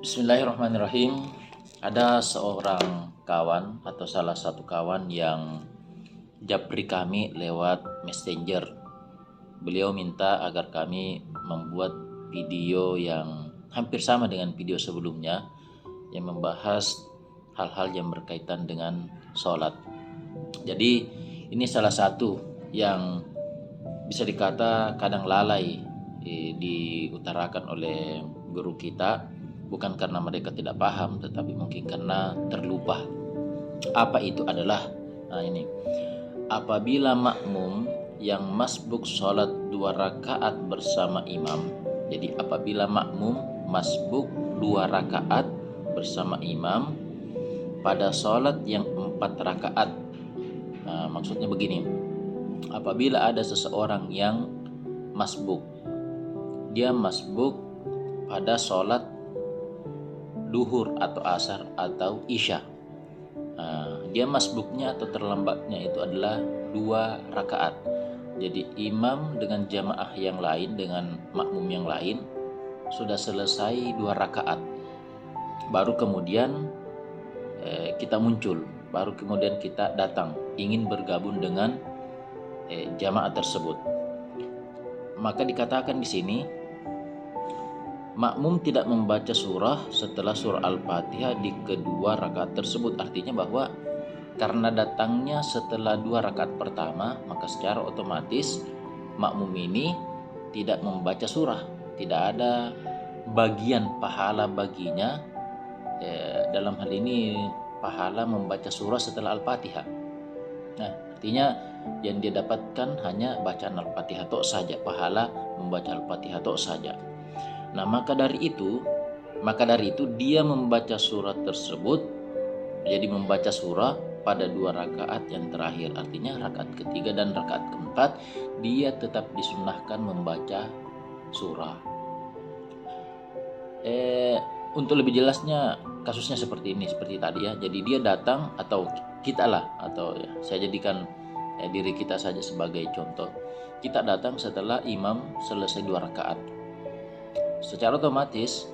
Bismillahirrahmanirrahim. Ada seorang kawan atau salah satu kawan yang japri kami lewat Messenger. Beliau minta agar kami membuat video yang hampir sama dengan video sebelumnya yang membahas hal-hal yang berkaitan dengan sholat. Jadi ini salah satu yang bisa dikata kadang lalai diutarakan oleh guru kita, bukan karena mereka tidak paham, tetapi mungkin karena terlupa. Apa itu adalah ini, apabila makmum yang masbuk sholat 2 rakaat bersama imam. Jadi apabila makmum masbuk 2 rakaat bersama imam pada sholat yang 4 rakaat. Maksudnya begini, apabila ada seseorang yang masbuk, dia masbuk pada sholat duhur atau asar atau isya, dia masbuknya atau terlambatnya itu adalah 2 rakaat. Jadi imam dengan jamaah yang lain, dengan makmum yang lain sudah selesai 2 rakaat, baru kemudian kita muncul, baru kemudian kita datang ingin bergabung dengan jamaah tersebut. Maka dikatakan di sini makmum tidak membaca surah setelah surah Al-Fatihah di kedua rakaat tersebut. Artinya bahwa karena datangnya setelah 2 rakaat pertama, maka secara otomatis makmum ini tidak membaca surah, tidak ada bagian pahala baginya dalam hal ini pahala membaca surah setelah Al-Fatihah. Nah, artinya yang dia dapatkan hanya bacaan Al-Fatihah tok saja, pahala membaca Al-Fatihah tok saja. Nah, maka dari itu dia membaca surat tersebut, jadi membaca surah pada 2 rakaat yang terakhir. Artinya rakaat ketiga dan rakaat keempat dia tetap disunnahkan membaca surah. Untuk lebih jelasnya kasusnya seperti ini, seperti tadi ya. Jadi dia datang, atau kita lah, atau ya, saya jadikan diri kita saja sebagai contoh. Kita datang setelah imam selesai 2 rakaat. Secara otomatis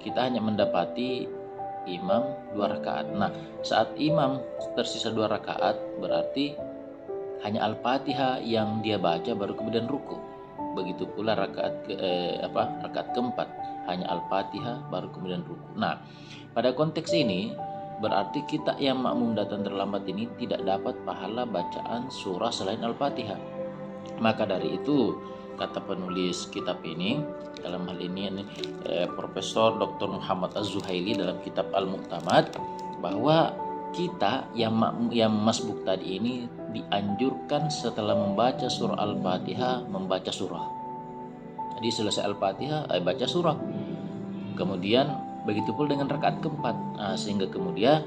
kita hanya mendapati imam 2 rakaat. Nah, saat imam tersisa 2 rakaat, berarti hanya Al-Fatihah yang dia baca baru kemudian ruku. Begitu pula rakaat keempat, hanya Al-Fatihah baru kemudian ruku. Nah, pada konteks ini berarti kita yang makmum datang terlambat ini tidak dapat pahala bacaan surah selain Al-Fatihah. Maka dari itu kata penulis kitab ini, dalam hal ini Profesor Dr. Muhammad Az-Zuhaili dalam kitab Al-Mu'tamad, bahwa kita yang masbuk tadi ini dianjurkan setelah membaca surah Al-Fatihah membaca surah. Jadi selesai Al-Fatihah baca surah. Kemudian begitu pula dengan rakaat keempat. Sehingga kemudian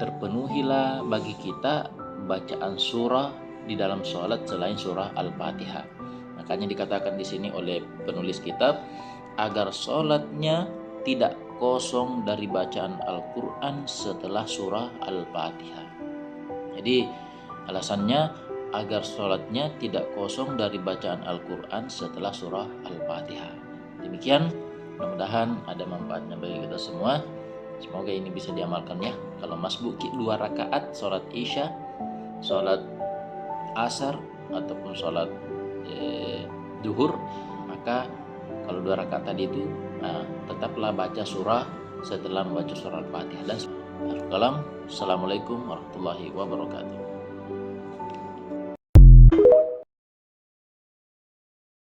terpenuhilah bagi kita bacaan surah di dalam sholat selain surah Al-Fatihah. Makanya dikatakan di sini oleh penulis kitab agar sholatnya tidak kosong dari bacaan Al-Quran setelah surah Al-Fatihah. Jadi alasannya agar sholatnya tidak kosong dari bacaan Al-Quran setelah surah Al-Fatihah. Demikian, mudah-mudahan ada manfaatnya bagi kita semua. Semoga ini bisa diamalkan ya. Kalau masbuk 2 rakaat sholat isya, sholat asar ataupun sholat duhur, maka kalau 2 rakaat tadi itu tetaplah baca surah setelah membaca surah Al-Fatihah. Dan Assalamualaikum warahmatullahi wabarakatuh.